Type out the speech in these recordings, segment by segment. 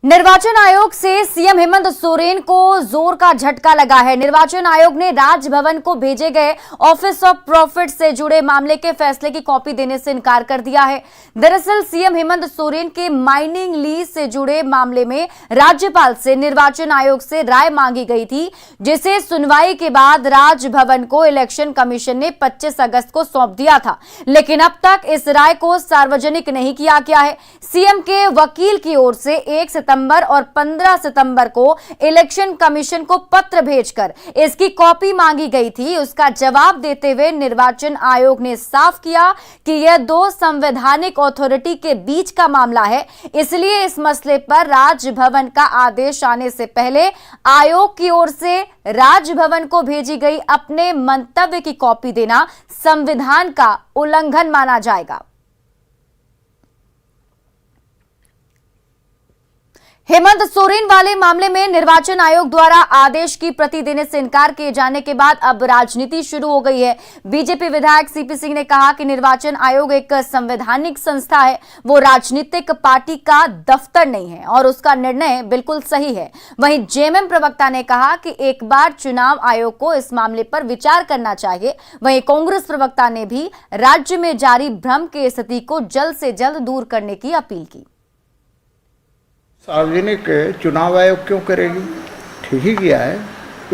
निर्वाचन आयोग से सीएम हेमंत सोरेन को जोर का झटका लगा है। निर्वाचन आयोग ने राजभवन को भेजे गए ऑफिस ऑफ प्रॉफिट से जुड़े मामले के फैसले की कॉपी देने से इनकार कर दिया है। दरअसल सीएम हेमंत सोरेन के माइनिंग लीज से जुड़े मामले में राज्यपाल से निर्वाचन आयोग से राय मांगी गई थी, जिसे सुनवाई के बाद राजभवन को इलेक्शन कमीशन ने 25 अगस्त को सौंप दिया था, लेकिन अब तक इस राय को सार्वजनिक नहीं किया गया है। सीएम के वकील की ओर से 1 सितंबर और 15 सितंबर को इलेक्शन कमीशन को पत्र भेजकर इसकी कॉपी मांगी गई थी। उसका जवाब देते हुए निर्वाचन आयोग ने साफ किया कि यह दो संवैधानिक अथॉरिटी के बीच का मामला है, इसलिए इस मसले पर राजभवन का आदेश आने से पहले आयोग की ओर से राजभवन को भेजी गई अपने मंतव्य की कॉपी देना संविधान का उल्लंघन माना जाएगा। हेमंत सोरेन वाले मामले में निर्वाचन आयोग द्वारा आदेश की प्रति देने से इनकार किए जाने के बाद अब राजनीति शुरू हो गई है। बीजेपी विधायक सीपी सिंह ने कहा कि निर्वाचन आयोग एक संवैधानिक संस्था है, वो राजनीतिक पार्टी का दफ्तर नहीं है और उसका निर्णय बिल्कुल सही है। वहीं जेएमएम प्रवक्ता ने कहा कि एक बार चुनाव आयोग को इस मामले पर विचार करना चाहिए। वहीं कांग्रेस प्रवक्ता ने भी राज्य में जारी भ्रम की स्थिति को जल्द से जल्द दूर करने की अपील की। सार्वजनिक चुनाव आयोग क्यों करेगी? ठीक ही किया है,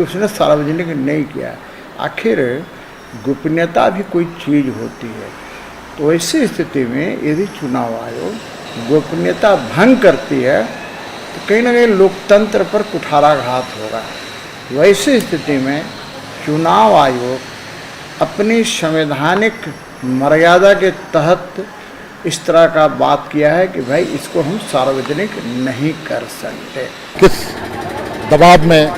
उसने सार्वजनिक नहीं किया है। आखिर गोपनीयता भी कोई चीज़ होती है, तो ऐसी स्थिति में यदि चुनाव आयोग गोपनीयता भंग करती है तो कहीं ना कहीं लोकतंत्र पर कुठाराघात होगा। वैसी स्थिति में चुनाव आयोग अपनी संवैधानिक मर्यादा के तहत इस तरह का बात किया है कि भाई इसको हम सार्वजनिक नहीं कर सकते। किस दबाव में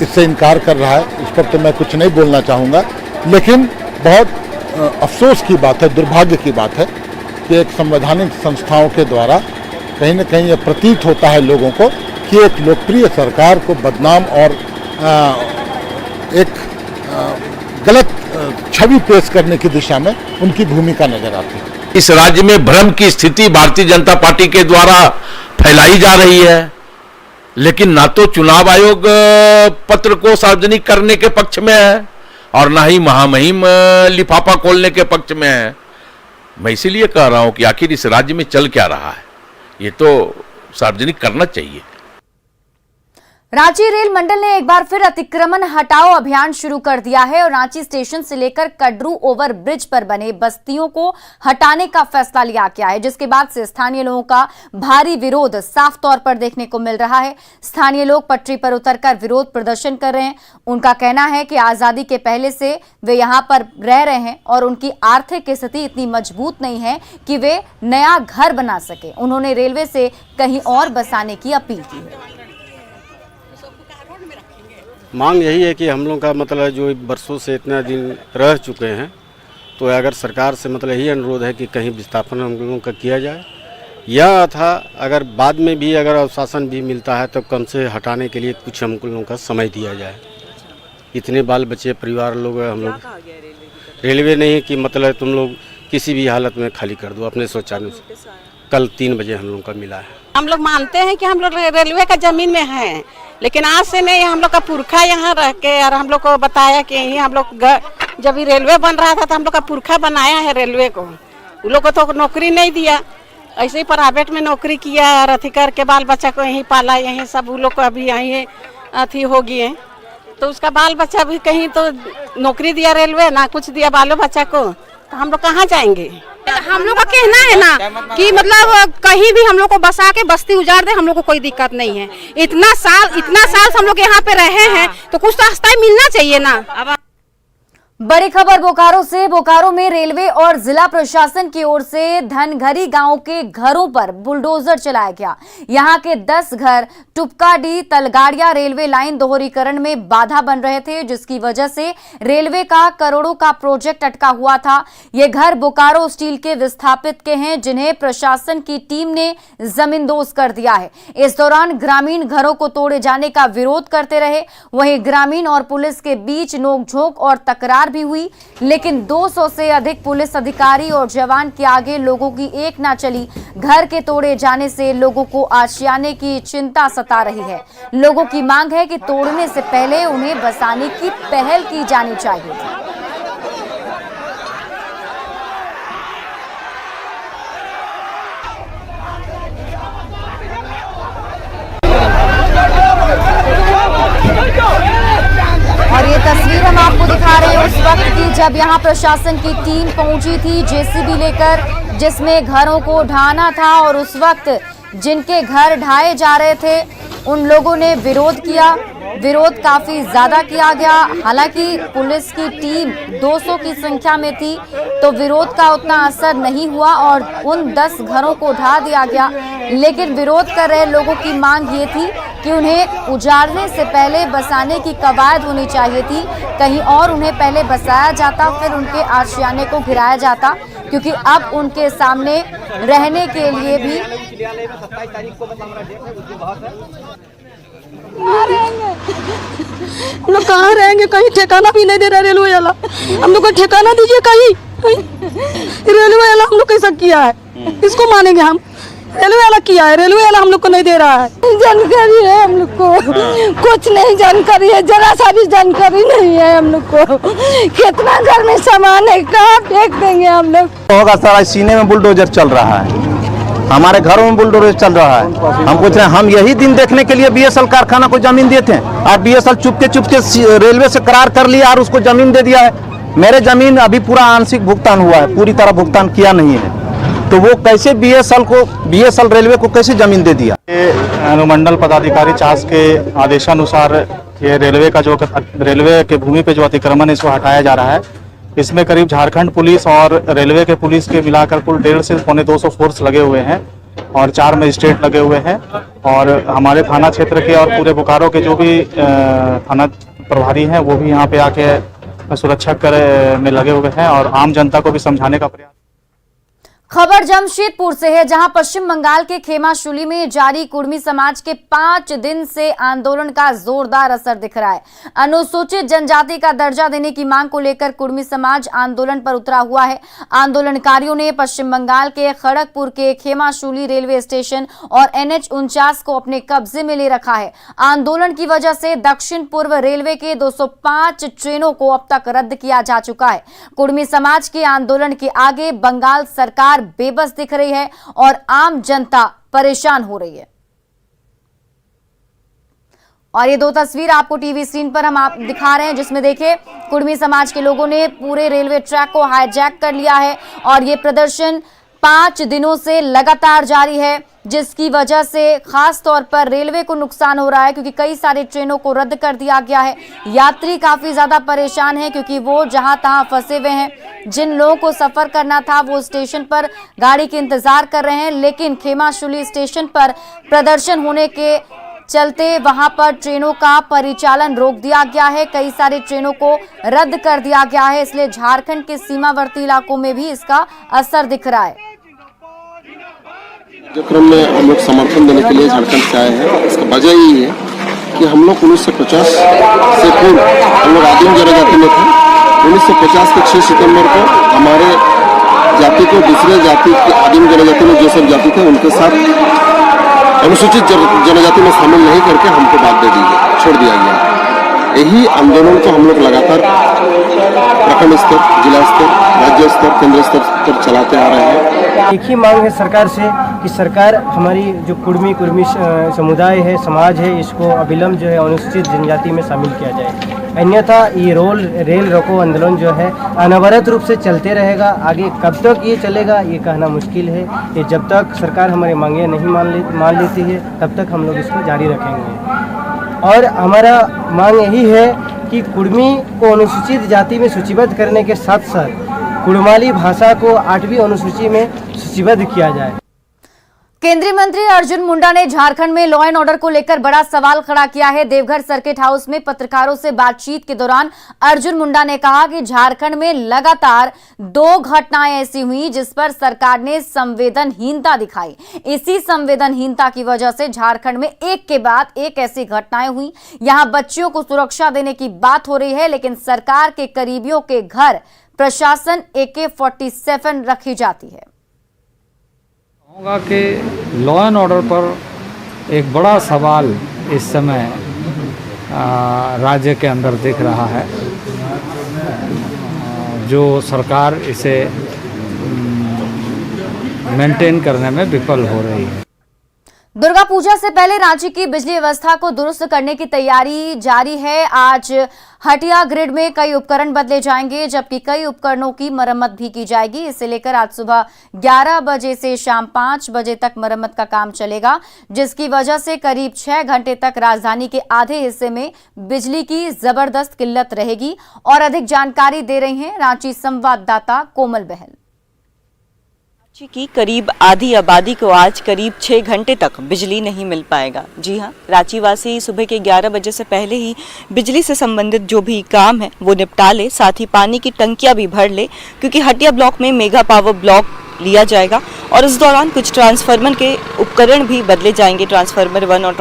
इससे इनकार कर रहा है, इस पर तो मैं कुछ नहीं बोलना चाहूँगा, लेकिन बहुत अफसोस की बात है, दुर्भाग्य की बात है कि एक संवैधानिक संस्थाओं के द्वारा कहीं न कहीं यह प्रतीत होता है लोगों को कि एक लोकप्रिय सरकार को बदनाम और एक गलत छवि पेश करने की दिशा में उनकी भूमिका नजर आती है। इस राज्य में भ्रम की स्थिति भारतीय जनता पार्टी के द्वारा फैलाई जा रही है, लेकिन ना तो चुनाव आयोग पत्र को सार्वजनिक करने के पक्ष में है और ना ही महामहिम लिफाफा खोलने के पक्ष में है। मैं इसीलिए कह रहा हूं कि आखिर इस राज्य में चल क्या रहा है, ये तो सार्वजनिक करना चाहिए। रांची रेल मंडल ने एक बार फिर अतिक्रमण हटाओ अभियान शुरू कर दिया है और रांची स्टेशन से लेकर कड्रू ओवर ब्रिज पर बने बस्तियों को हटाने का फैसला लिया गया है, जिसके बाद से स्थानीय लोगों का भारी विरोध साफ तौर पर देखने को मिल रहा है। स्थानीय लोग पटरी पर उतरकर विरोध प्रदर्शन कर रहे हैं। उनका कहना है कि आजादी के पहले से वे यहां पर रह रहे हैं और उनकी आर्थिक स्थिति इतनी मजबूत नहीं है कि वे नया घर बना सके। उन्होंने रेलवे से कहीं और बसाने की अपील की है। मांग यही है कि हम लोग का मतलब जो बरसों से इतना दिन रह चुके हैं, तो अगर सरकार से मतलब यही अनुरोध है कि कहीं विस्थापन हम लोगों का किया जाए, या था अगर बाद में भी अगर अवशासन भी मिलता है तो कम से हटाने के लिए कुछ हम लोगों का समय दिया जाए। इतने बाल बच्चे परिवार लोग हम लोग, रेलवे नहीं कि मतलब तुम लोग किसी भी हालत में खाली कर दो अपने शौचालय से। कल 3 बजे हम लोग का मिला है। हम लोग मानते हैं कि हम लोग रेलवे का जमीन में हैं, लेकिन आज से नहीं, हम लोग का पुरखा यहाँ रह के और हम लोग को बताया कि यही हम लोग जब ये रेलवे बन रहा था तो हम लोग का पुरखा बनाया है रेलवे को। उन लोग को तो नौकरी नहीं दिया, ऐसे ही प्राइवेट में नौकरी किया और अथी करके बाल बच्चा को यहीं पाला, यहीं सब उन लोग को अभी यहीं अथी हो गए, तो उसका बाल बच्चा भी कहीं तो नौकरी दिया रेलवे, ना कुछ दिया बालो बच्चा को, तो हम लोग कहाँ जाएंगे? हम लोग का कहना है ना कि मतलब कहीं भी हम लोग को बसा के बस्ती उजाड़ दे, हम लोग को कोई दिक्कत नहीं है। इतना साल हम लोग यहाँ पे रहे हैं तो कुछ तो रास्ता मिलना चाहिए ना। बड़ी खबर बोकारो से। बोकारो में रेलवे और जिला प्रशासन की ओर से धनघरी गांव के घरों पर बुलडोजर चलाया गया। यहां के 10 घर टुपकाडी तलगाड़िया रेलवे लाइन दोहरीकरण में बाधा बन रहे थे, जिसकी वजह से रेलवे का करोड़ों का प्रोजेक्ट अटका हुआ था। ये घर बोकारो स्टील के विस्थापित के हैं, जिन्हें प्रशासन की टीम ने जमींदोज कर दिया है। इस दौरान ग्रामीण घरों को तोड़े जाने का विरोध करते रहे। वहीं ग्रामीण और पुलिस के बीच नोकझोंक और तकरार भी हुई, लेकिन 200 से अधिक पुलिस अधिकारी और जवान के आगे लोगों की एक ना चली। घर के तोड़े जाने से लोगों को आशियाने की चिंता सता रही है। लोगों की मांग है कि तोड़ने से पहले उन्हें बसाने की पहल की जानी चाहिए थी। और ये तस्वीर हम आपको दिखा रहे हैं उस वक्त की जब यहाँ प्रशासन की टीम पहुंची थी जेसीबी लेकर, जिसमें घरों को ढाना था। और उस वक्त जिनके घर ढाए जा रहे थे उन लोगों ने विरोध किया। विरोध काफी ज्यादा किया गया। हालांकि पुलिस की टीम 200 की संख्या में थी तो विरोध का उतना असर नहीं हुआ और उन 10 घरों को ढा दिया गया। लेकिन विरोध कर रहे लोगों की मांग ये थी कि उन्हें उजाड़ने से पहले बसाने की कवायद होनी चाहिए थी। कहीं और उन्हें पहले बसाया जाता, फिर उनके आशियाने को गिराया जाता, क्योंकि अब उनके सामने रहने के लिए भी हम लोग कहाँ रहेंगे? कहीं ठिकाना भी नहीं दे रहा रेलवे वाला। हम लोग को ठिकाना दीजिए कहीं। रेलवे वाला हम लोग कैसा किया है, इसको मानेंगे हम? रेलवे वाला किया है, रेलवे वाला हम लोग को नहीं दे रहा है। जानकारी है हम लोग को कुछ नहीं जानकारी है, जरा सा भी जानकारी नहीं है हम लोग को। कितना घर में सामान है, कहाँ फेंक देंगे हम लोग? होगा सारा सीने में बुलडोजर चल रहा है, हमारे घरों में बुलडोजर चल रहा है। हम पूछ रहे हैं, हम यही दिन देखने के लिए बीएसएल कारखाना को जमीन दिए थे और बीएसएल चुपके रेलवे से करार कर लिया और उसको जमीन दे दिया है। मेरे जमीन अभी पूरा आंशिक भुगतान हुआ है, पूरी तरह भुगतान किया नहीं है, तो वो कैसे बीएसएल रेलवे को कैसे जमीन दे दिया? अनुमंडल पदाधिकारी चास के आदेशानुसार ये रेलवे के भूमि पे जो अतिक्रमण है इसको हटाया जा रहा है। इसमें करीब झारखंड पुलिस और रेलवे के पुलिस के मिलाकर कुल 150 से पौने 200 फोर्स लगे हुए हैं और 4 मजिस्ट्रेट लगे हुए हैं। और हमारे थाना क्षेत्र के और पूरे बोकारो के जो भी थाना प्रभारी हैं वो भी यहाँ पे आके सुरक्षा में लगे हुए हैं और आम जनता को भी समझाने का प्रयास। खबर जमशेदपुर से है, जहां पश्चिम बंगाल के खेमाशुली में जारी कुर्मी समाज के 5 दिन से आंदोलन का जोरदार असर दिख रहा है। अनुसूचित जनजाति का दर्जा देने की मांग को लेकर कुर्मी समाज आंदोलन पर उतरा हुआ है। आंदोलनकारियों ने पश्चिम बंगाल के खड़गपुर के खेमाशुली रेलवे स्टेशन और NH 49 को अपने कब्जे में ले रखा है। आंदोलन की वजह से दक्षिण पूर्व रेलवे के 205 ट्रेनों को अब तक रद्द किया जा चुका है। कुर्मी समाज के आंदोलन के आगे बंगाल सरकार बेबस दिख रही है और आम जनता परेशान हो रही है। और ये 2 तस्वीर आपको टीवी स्क्रीन पर हम आप दिखा रहे हैं, जिसमें देखिए कुर्मी समाज के लोगों ने पूरे रेलवे ट्रैक को हाईजैक कर लिया है और ये प्रदर्शन 5 दिनों से लगातार जारी है, जिसकी वजह से खास तौर पर रेलवे को नुकसान हो रहा है, क्योंकि कई सारी ट्रेनों को रद्द कर दिया गया है। यात्री काफी ज्यादा परेशान हैं, क्योंकि वो जहां तहां फंसे हुए हैं। जिन लोगों को सफर करना था वो स्टेशन पर गाड़ी के इंतजार कर रहे हैं, लेकिन खेमाशुली स्टेशन पर प्रदर्शन होने के चलते वहां पर ट्रेनों का परिचालन रोक दिया गया है। कई सारी ट्रेनों को रद्द कर दिया गया है, इसलिए झारखंड के सीमावर्ती इलाकों में भी इसका असर दिख रहा है। जो क्रम में हम लोग समर्थन देने के लिए झारखंड से आए हैं, इसका वजह यही है कि हम लोग 1950 से पूर्व हम लोग आदिम जनजाति में थे। 1950 के 6 सितंबर को हमारे जाति को दूसरे जाति की आदिम जनजाति में जो सब जाति थे उनके साथ अनुसूचित जनजाति में शामिल नहीं करके हमको बात दे दी गई, छोड़ दिया गया। यही आंदोलन को हम लोग लगातार प्रखंड स्तर, जिला स्तर, राज्य स्तर, केंद्र स्तर पर चलाते आ रहे हैं। एक ही मांग है सरकार से कि सरकार हमारी जो कुर्मी समुदाय है, समाज है, इसको अविलंब जो है अनुसूचित जनजाति में शामिल किया जाए। अन्यथा ये रेल रोको आंदोलन जो है अनवरत रूप से चलते रहेगा। आगे कब तक ये चलेगा ये कहना मुश्किल है। ये जब तक सरकार हमारी मांगे नहीं मान लेती है तब तक हम लोग इसको जारी रखेंगे। और हमारा मांग यही है कि कुर्मी को अनुसूचित जाति में सूचीबद्ध करने के साथ साथ कुड़माली भाषा को 8वीं अनुसूची में सूचीबद्ध किया जाए। केंद्रीय मंत्री अर्जुन मुंडा ने झारखंड में लॉ एंड ऑर्डर को लेकर बड़ा सवाल खड़ा किया है। देवघर सर्किट हाउस में पत्रकारों से बातचीत के दौरान अर्जुन मुंडा ने कहा कि झारखंड में लगातार 2 घटनाएं ऐसी हुई जिस पर सरकार ने संवेदनहीनता दिखाई। इसी संवेदनहीनता की वजह से झारखंड में एक के बाद एक ऐसी घटनाएं हुई। यहां बच्चियों को सुरक्षा देने की बात हो रही है, लेकिन सरकार के करीबियों के घर प्रशासन AK-47 रखी जाती है। कहूँगा कि लॉ एंड ऑर्डर पर एक बड़ा सवाल इस समय राज्य के अंदर दिख रहा है, जो सरकार इसे मेंटेन करने में विफल हो रही है। दुर्गा पूजा से पहले रांची की बिजली व्यवस्था को दुरुस्त करने की तैयारी जारी है। आज हटिया ग्रिड में कई उपकरण बदले जाएंगे, जबकि कई उपकरणों की मरम्मत भी की जाएगी। इसे लेकर आज सुबह 11 बजे से शाम 5 बजे तक मरम्मत का काम चलेगा, जिसकी वजह से करीब 6 घंटे तक राजधानी के आधे हिस्से में बिजली की जबरदस्त किल्लत रहेगी। और अधिक जानकारी दे रही हैं रांची संवाददाता कोमल बहल। रांची की करीब आधी आबादी को आज करीब 6 घंटे तक बिजली नहीं मिल पाएगा। जी हां, रांची वासी सुबह के 11 बजे से पहले ही बिजली से संबंधित जो भी काम है वो निपटा ले, साथ ही पानी की टंकियां भी भर ले, क्योंकि हटिया ब्लॉक में मेगा पावर ब्लॉक लिया जाएगा और इस दौरान कुछ ट्रांसफार्मर के उपकरण भी बदले जाएंगे। ट्रांसफार्मर 1 और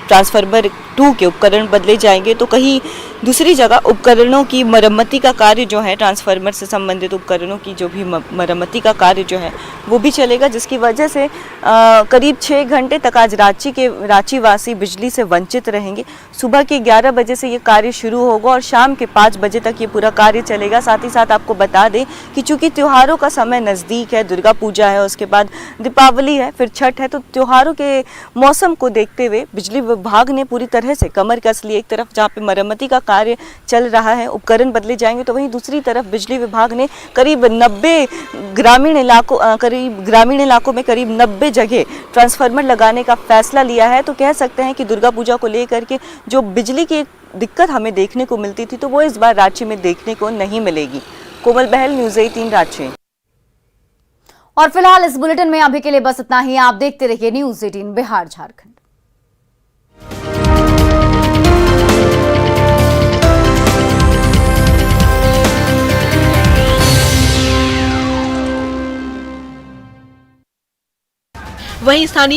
ट्रांसफार्मर 2 के उपकरण बदले जाएंगे, तो कहीं दूसरी जगह उपकरणों की मरम्मती का कार्य जो है, ट्रांसफार्मर से संबंधित उपकरणों की जो भी मरम्मती का कार्य जो है वो भी चलेगा, जिसकी वजह से करीब 6 घंटे तक आज रांची वासी बिजली से वंचित रहेंगे। सुबह के 11 बजे से ये कार्य शुरू होगा और शाम के 5 बजे तक ये पूरा कार्य चलेगा। साथ ही साथ आपको बता दें कि चूंकि त्योहारों का समय नज़दीक है, दुर्गा पूजा है, उसके बाद दीपावली है, फिर छठ है, तो त्योहारों के मौसम को देखते हुए बिजली विभाग ने पूरी तरह से कमर कस ली। एक तरफ जहाँ पे मरम्मती का कार्य चल रहा है, उपकरण बदले जाएंगे, तो वहीं दूसरी तरफ बिजली विभाग ने करीब 90 ग्रामीण इलाकों में करीब 90 जगह ट्रांसफार्मर लगाने का फैसला लिया है। तो कह सकते हैं कि दुर्गा पूजा को लेकर के जो बिजली की दिक्कत हमें देखने को मिलती थी, तो वो इस बार रांची में देखने को नहीं मिलेगी। कोमल बहल, न्यूज़ 18 रांची। और फिलहाल इस बुलेटिन में अभी के लिए बस इतना ही। आप देखते रहिए न्यूज़ 18 बिहार झारखंड। वहीं स्थानीय